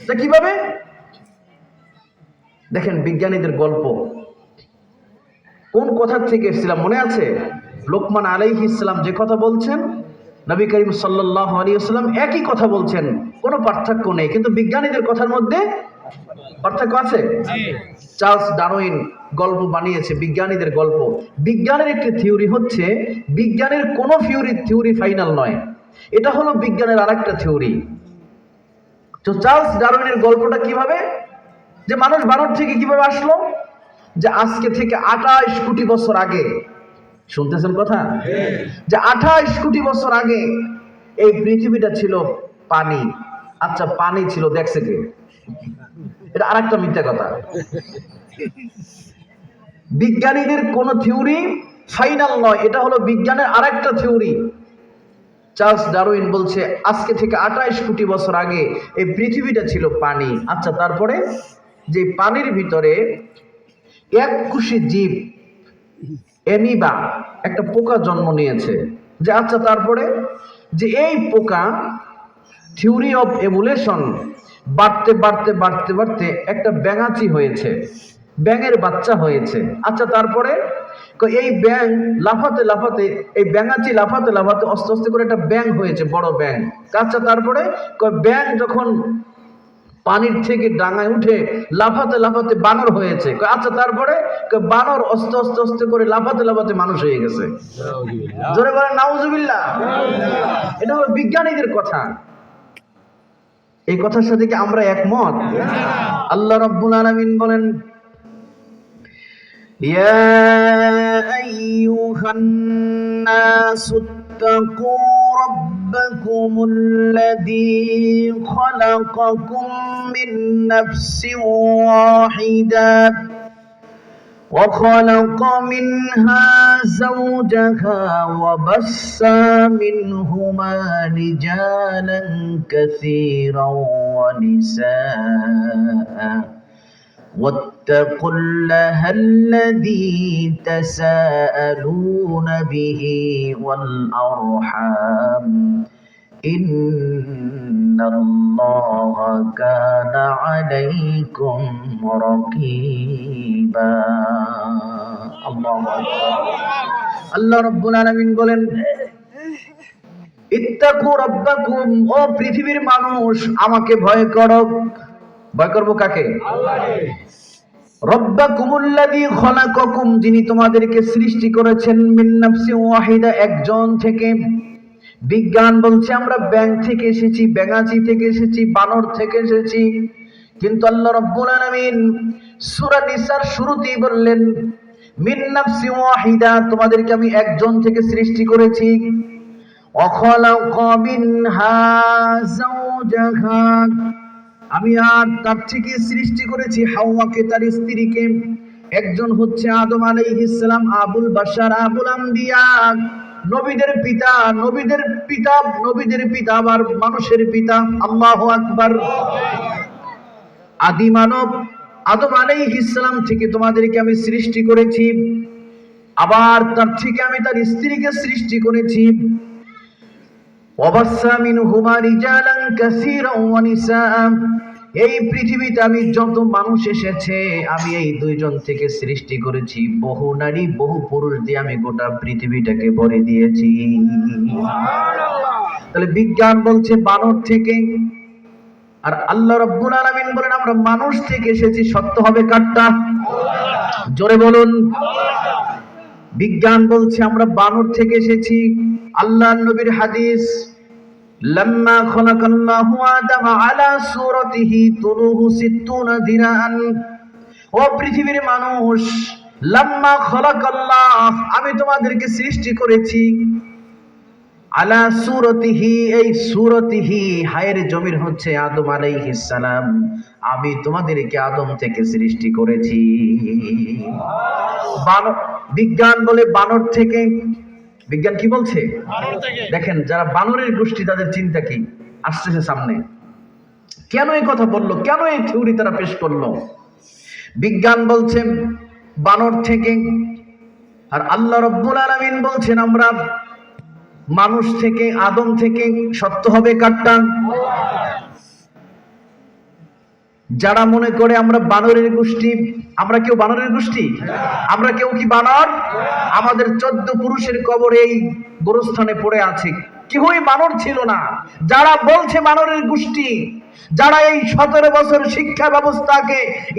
তা কিভাবে? দেখেন বিজ্ঞানীদের গল্প কোন কথা থেকে এসেছিলাম মনে আছে? লোকমান আলাইহিস সালাম যে কথা বলছেন, নবী করিম সাল্লাল্লাহু আলাইহি ওয়াসাল্লাম একই কথা বলছেন, কোনো পার্থক্য নেই, কিন্তু বিজ্ঞানীদের কথার মধ্যে পার্থক্য আছে। চার্লস ডারউইন গল্প বানিয়েছে, বিজ্ঞানীদের গল্প। বিজ্ঞানের একটি থিওরি হচ্ছে, বিজ্ঞানের কোনো থিওরি ফাইনাল নয়, এটা হলো বিজ্ঞানের আরেকটা থিওরি। তো চার্লস ডারউইনের গল্পটা কিভাবে, যে মানুষ বানর থেকে কিভাবে আসলো, যে আজকে থেকে 28 কোটি বছর আগে, শুনতেছেন কথা, যে 28 কোটি বছর আগে এই পৃথিবীটা ছিল পানি। আচ্ছা পানি ছিল দেখছে কে? এটা আরেকটা মিথ্যা কথা। বিজ্ঞানীদের কোন থিওরি ফাইনাল নয়, এটা হলো বিজ্ঞানের আরেকটা থিওরি। চার্লস ডারউইন বলছে আজকে থেকে 28 কোটি বছর আগে এই পৃথিবীটা ছিল পানি। আচ্ছা তারপরে যে পানির ভিতরে এককোষী জীব অ্যামিবা একটা পোকা জন্ম নিয়েছে। যে আচ্ছা তারপরে যে এই পোকা থিওরি অফ এভলিউশন বাড়তে বাড়তে বাড়তে বাড়তে একটা ব্যাঙাচি হয়েছে, ব্যাঙের বাচ্চা হয়েছে। আচ্ছা তারপরে এই ব্যাঙ লাফাতে লাফাতে, এই ব্যাঙাচি লাফাতে লাফাতে আস্তে আস্তে করে একটা ব্যাঙ হয়েছে, বড় ব্যাঙ। আচ্ছা তারপরে ব্যাঙ যখন পানির থেকে ডাঙায় উঠে লাফাতে লাফাতে বানর হয়েছে। আচ্ছা তারপরে বানর আস্তে আস্তে আস্তে করে লাফাতে লাফাতে মানুষ হয়ে গেছে। জোরে বলেন নাউজুবিল্লাহ। এটা হলো বিজ্ঞানীদের কথা। এই কথার সাথে কি আমরা একমত? আল্লাহ রাব্বুল আলামিন বলেন, ইয়া আইয়ুহান নাসুত্তাকু রাব্বাকুমুল্লাযী খালাকাকুম মিন নাফসিন ওয়াহিদাহ وخلق منها زوجها وبث منهما رجالا كثيرا ونساء واتقوا الله الذي تساءلون به والأرحام إن الله كان عليكم رقيبا الله أكبر আল্লাহ রাব্বুল আলামিন বলেন, ইত্তাকু রাব্বাকুম, ও পৃথিবীর মানুষ আমাকে ভয় করো। ভয় করব কাকে? আল্লাহকে। রাব্বাকুমুল্লাযী খালাকাকুম, যিনি তোমাদেরকে সৃষ্টি করেছেন, মিন নাফসিন ওয়াহিদা, একজন থেকে। বিজ্ঞান বলছে আমরা ব্যাঙ থেকে এসেছি, ব্যাঙাচি থেকে এসেছি, বানর থেকে এসেছি, কিন্তু আল্লাহ রাব্বুল আলামিন সূরা নিসার শুরুতেই বললেন মিন নাফসিন ওয়াহিদা, তোমাদেরকে আমি একজন থেকে সৃষ্টি করেছি। ওয়াখালাকা মিনহা যাওজাহা, আমি আর তার থেকে সৃষ্টি করেছি হাওয়াকে, তার স্ত্রীকে। একজন হচ্ছে আদম আলাইহিস সালাম, আবুল বাশার, আবুল আম্বিয়া, নবীদের পিতা, নবীদের পিতা, নবীদের পিতা আবার মানুষের পিতা। আল্লাহু আকবার। আদি মানব আদম আলাইহিস সালাম থেকে তোমাদেরকে আমি সৃষ্টি করেছি, আবার তার থেকে আমি তার স্ত্রীকে সৃষ্টি করেছি। ওয়াবাসসা মিনহুমা রিজালান কাসীরান ওয়া নিসাআ, এই পৃথিবীতে আমি যত মানুষ এসেছে আমি এই দুইজন থেকে সৃষ্টি করেছি, বহু নারী বহু পুরুষ দিয়ে আমি গোটা পৃথিবীটাকে ভরে দিয়েছি। তাহলে বিজ্ঞান বলছে বানর থেকে, আর আল্লাহ রাব্বুল আলামিন বলেন আমরা মানুষ থেকে এসেছি। সত্য হবে কারটা? জোরে বলুন। বিজ্ঞান বলছে আমরা বানর থেকে এসেছি। আল্লাহর নবীর হাদিস, লাম্মা খালাকাল্লাহু আদামা আলা সূরাতিহি তুলুহু 60 দিরান, ও পৃথিবীর মানুষ, লাম্মা খালাকাল্লাহ, আমি তোমাদেরকে সৃষ্টি করেছি, আলা সূরাতিহি, এই সূরাতিহি হায়ের জমির হচ্ছে আদম আলাইহিস সালাম, আমি তোমাদেরকে আদম থেকে সৃষ্টি করেছি। বিজ্ঞান বলে বানর থেকে। বিজ্ঞান কি বলছে? দেখেন যারা বানরের গোষ্ঠী তাদের চিন্তা কি আসতেছে সামনে, কেন এই কথা বললো, কেন এই থিওরি তারা পেশ করলো? বিজ্ঞান বলছে বানর থেকে, আর আল্লাহ রাব্বুল আলামিন বলছেন আমরা মানুষ থেকে, আদম থেকে। সত্য হবে কারটা? যারা মনে করে আমরা বানরের গোষ্ঠী, আমরা কেউ বানরের গোষ্ঠী? আমরা কেউ কি বানর? আমাদের 14 পুরুষের কবর এই গোরস্থানে পড়ে আছে, কেউই বানর ছিল না। যারা বলছে বানরের গোষ্ঠী, যারা এই 17 বছর শিক্ষা ব্যবস্থাকে,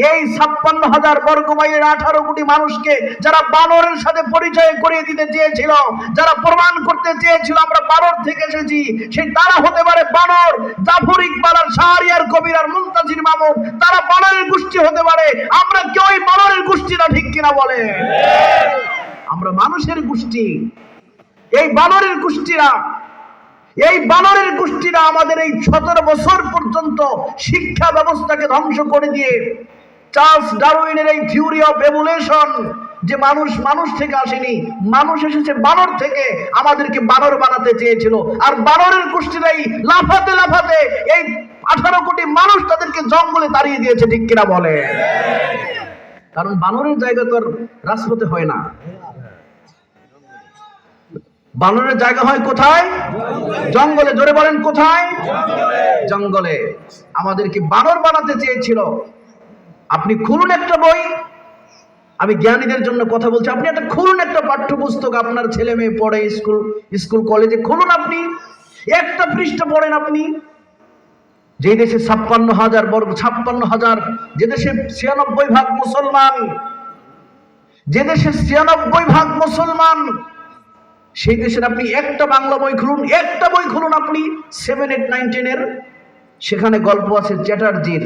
এই 56,000 বর্গ মাইলের 18 কোটি মানুষকে যারা বানরের সাথে পরিচয় করিয়ে দিতে চেয়েছিল, যারা প্রমাণ করতে চেয়েছিল আমরা বানর থেকে এসেছি, সেই তারা হতে পারে বানর। জাফর ইকবাল আর শাহরিয়ার কবির আর মুনতাজির মামুন তারা বানরের গোষ্ঠী হতে পারে, আমরা কেউই বানরের গোষ্ঠী না, ঠিক কিনা বলে? আমরা মানুষের গোষ্ঠী। এই বানরের গোষ্ঠীরা আমাদের এই 17 বছর পর্যন্ত শিক্ষা ব্যবস্থাকে ধ্বংস করে দিয়ে চার্লস ডারউইনের এই থিওরি অফ এভলিউশন, যে মানুষ থেকে আসেনি, মানুষ এসেছে বানর থেকে, আমাদেরকে বানর বানাতে চেয়েছিল। আর বানরের গোষ্ঠীরাই লাফাতে লাফাতে এই 18 কোটি মানুষ তাদেরকে জঙ্গলে তাড়িয়ে দিয়েছে, ঠিক কিনা বলে? কারণ বানরের জায়গা তো আর রাজপথে হয় না, বানরের জায়গা হয় কোথায়? জঙ্গলে। জোরে বলেন কোথায়? জঙ্গলে। আমাদেরকে বানর বানাতে চেয়েছিল। আপনি খুলুন একটা বই, আমি জ্ঞানীদের জন্য কথা বলছি, আপনি একটা খুলুন একটা পাঠ্যপুস্তক, আপনার ছেলে মেয়ে পড়ে স্কুল কলেজে, খুলুন, আপনি একটা পৃষ্ঠা পড়েন। আপনি যে দেশে 56,000 যে দেশে 96% মুসলমান, যে দেশে 96% মুসলমান, সেই দেশের আপনি একটা বাংলা বই খুলুন, একটা বই খুলুন আপনি 7, 8, 9, 10 এর, সেখানে গল্প আছে চ্যাটার্জির,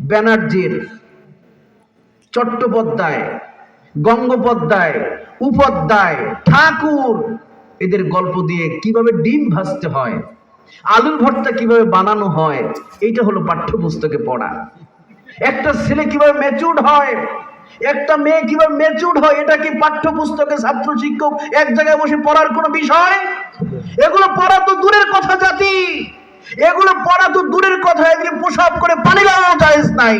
ব্যানার্জির, চট্টোপাধ্যায়, গঙ্গোপাধ্যায়, উপাধ্যায়, ঠাকুর, এদের গল্প দিয়ে কিভাবে ডিম ভাজতে হয়, আলুর ভর্তা কিভাবে বানানো হয়, এইটা হলো পাঠ্যপুস্তকে পড়া। একটা ছেলে কিভাবে ম্যাচিউরড হয়, একটা মেয়ে কিভাবে ম্যাচিউরড হয়, এটা কি পাঠ্যপুস্তকে ছাত্র শিক্ষক এক জায়গায় বসে পড়ার কোনো বিষয়? এগুলো পড়া তো দূরের কথা জাতি, এগুলো পড়া তো দূরের কথা, এগুলো প্রসাব করে পানি লাগানো জায়েজ নাই।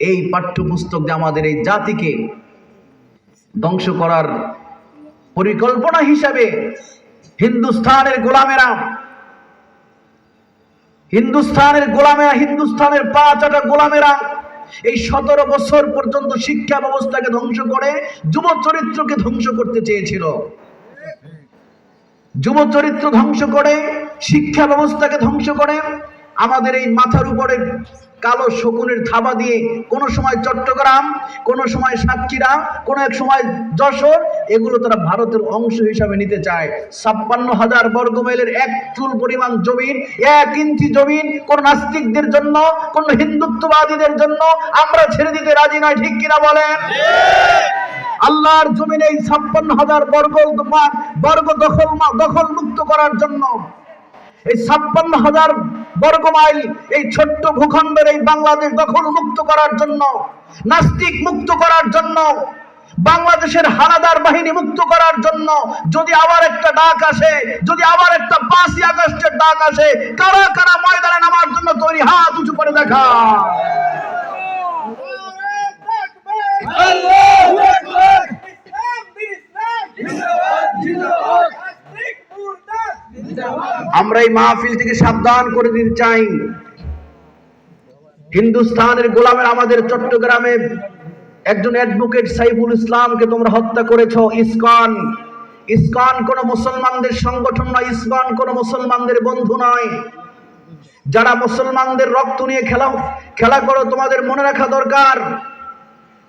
এই পাঠ্যপুস্তক দিয়ে আমাদের এই জাতিকে ধ্বংস করার পরিকল্পনা হিসাবে হিন্দুস্তানের গোলামেরা, হিন্দুস্তানের 5 গোলামেরা এই 17 বছর পর্যন্ত শিক্ষা ব্যবস্থাকে ধ্বংস করে যুব চরিত্রকে ধ্বংস করতে চেয়েছিল। যুব চরিত্র ধ্বংস করে, শিক্ষা ব্যবস্থাকে ধ্বংস করে, আমাদের এই মাথার উপরে কালো শকুনের থাবা দিয়ে কোন সময় চট্টগ্রাম, কোন সময় সাতক্ষীরা, কোন এক সময় যশোর, এগুলো তারা ভারতের অংশ হিসাবে নিতে চায়। 56,000 বর্গ মাইলের 1 চুল পরিমাণ জমিন, 1 ইঞ্চি জমিন কোন নাস্তিকদের জন্য, কোন হিন্দুত্ববাদীদের জন্য আমরা ছেড়ে দিতে রাজি নয়, ঠিক কিনা বলেন? আল্লাহর জমিনে এই 56,000 বর্গ দখল মুক্ত করার জন্য, এই 56,000 বর্গ মাইল এই ছোট্ট ভূখণ্ডের এই বাংলাদেশ দখল মুক্ত করার জন্য, নাস্তিক মুক্ত করার জন্য, বাংলাদেশের হানাদার বাহিনী মুক্ত করার জন্য যদি আবার একটা ডাক আসে, যদি আবার একটা 5ই আগস্টের ডাক আসে, কারা কারা ময়দানে নামার জন্য তৈরি? হাত উঁচু করে দেখা। আমরা এই মাহফিল থেকে সাবধান করে দিতে চাই, হিন্দুস্তানের গোলামের আমাদের চট্টগ্রামে একজন অ্যাডভোকেট সাইফুল ইসলামকে তোমরা হত্যা করেছ। ইসকন কোন মুসলমানদের সংগঠন নয়, ইসকন কোন মুসলমানদের বন্ধু নয়। যারা মুসলমানদের রক্ত নিয়ে খেলা করো, তোমাদের মনে রাখা দরকার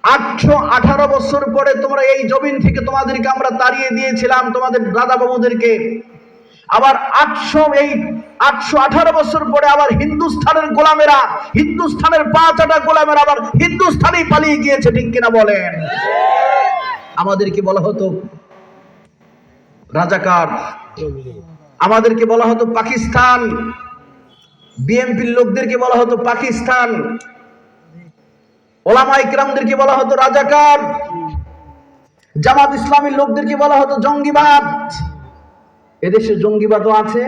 818 বছর পরে তোমরা এই জমিন থেকে তোমাদেরকে আমরা তাড়িয়ে দিয়েছিলাম, তোমাদের দাদা বাবুদেরকে। আবার 818 বছর পরে আবার হিন্দুস্তানের গোলামেরা, হিন্দুস্তানের 5 গোলামেরা আবার হিন্দুস্তানেই পালিয়ে গিয়েছে, ঠিক কিনা বলেন? আমাদেরকে বলা হতো রাজাকার, আমাদেরকে বলা হতো পাকিস্তান, বিএনপির লোকদেরকে বলা হতো পাকিস্তান, ওলামায়ে কিরামদেরকে বলা হতো রাজাকার, জামাত ইসলামীর লোকদেরকে বলা হতো জঙ্গিবাদ। এদেশে জঙ্গিবাদও আছে।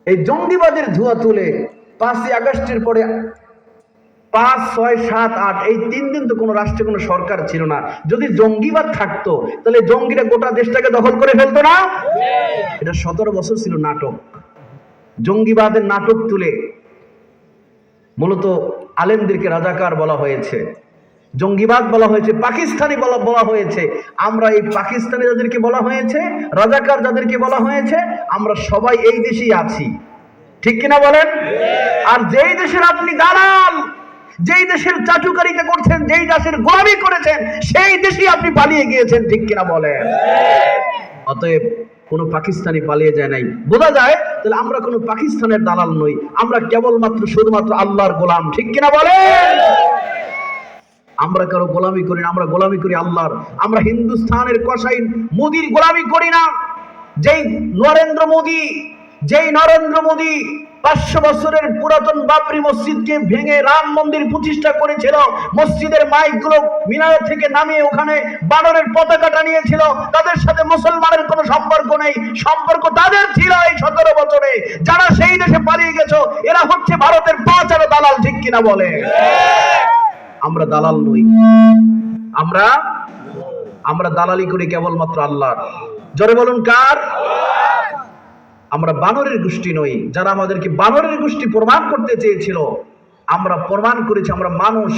এই জঙ্গিবাদের ধোঁয়া তুলে 5ই আগস্টের পরে 5, 6, 7, 8 এই 3 দিন তো কোনো রাষ্ট্রে কোনো সরকার ছিল না। যদি জঙ্গিবাদ থাকতো তাহলে জঙ্গিরা গোটা দেশটাকে দখল করে ফেলতো না? এটা 17 বছর ছিল নাটক। জঙ্গিবাদের নাটক তুলে মূলত আলেমদেরকে রাজাকার বলা হয়েছে, জঙ্গিবাদ বলা হয়েছে, পাকিস্তানি বলা হয়েছে। আমরা এই পাকিস্তানি যাদেরকে বলা হয়েছে, রাজাকার যাদেরকে বলা হয়েছে, আমরা সবাই এই দেশেই আছি, ঠিক কিনা বলেন? আর যেই দেশের আপনি দালাল, যেই দেশের চাটুকারিতা করছেন, যেই দেশের গোলামি করেছেন, সেই দেশেই আপনি পালিয়ে গিয়েছেন, ঠিক কিনা বলেন? অতএব কোনো পাকিস্তানি পালিয়ে যায় নাই, বোঝা যায় তাহলে আমরা কোনো পাকিস্তানের দালাল নই, আমরা কেবলমাত্র শুধুমাত্র আল্লাহর গোলাম, ঠিক কিনা বলেন? আমরা কারো গোলামি করি না, আমরা গোলামি করি আল্লাহর। আমরা হিন্দুস্তানের কসাই মোদির গোলামি করি না। যেই নরেন্দ্র মোদি 500 বছরের পুরাতন বাবরি মসজিদকে ভেঙে রাম মন্দির প্রতিষ্ঠা করেছিল, মসজিদের মাইকগুলো মিনার থেকে নামিয়ে ওখানে বানরের পতাকাটা নিয়েছিল, তাদের সাথে মুসলমানের কোনো সম্পর্ক নেই। সম্পর্ক তাদের ছিল এই 17 বছরে। যারা সেই দেশে পালিয়ে গেছো, এরা হচ্ছে ভারতের পাঁচালো দালাল, ঠিক কিনা বলে? আমরা দালাল নই, আমরা দালালি করি কেবলমাত্র আল্লাহর। জোরে বলুন কার? আমরা বানরের গোষ্ঠী নই। যারা আমাদেরকে বানরের গোষ্ঠী প্রমাণ করতে চেয়েছিল, আমরা প্রমাণ করেছি আমরা মানুষ।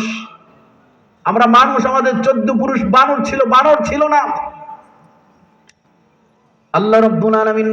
আমাদের 14 পুরুষ বানর ছিল না। আল্লাহ রাব্বুল আলামিন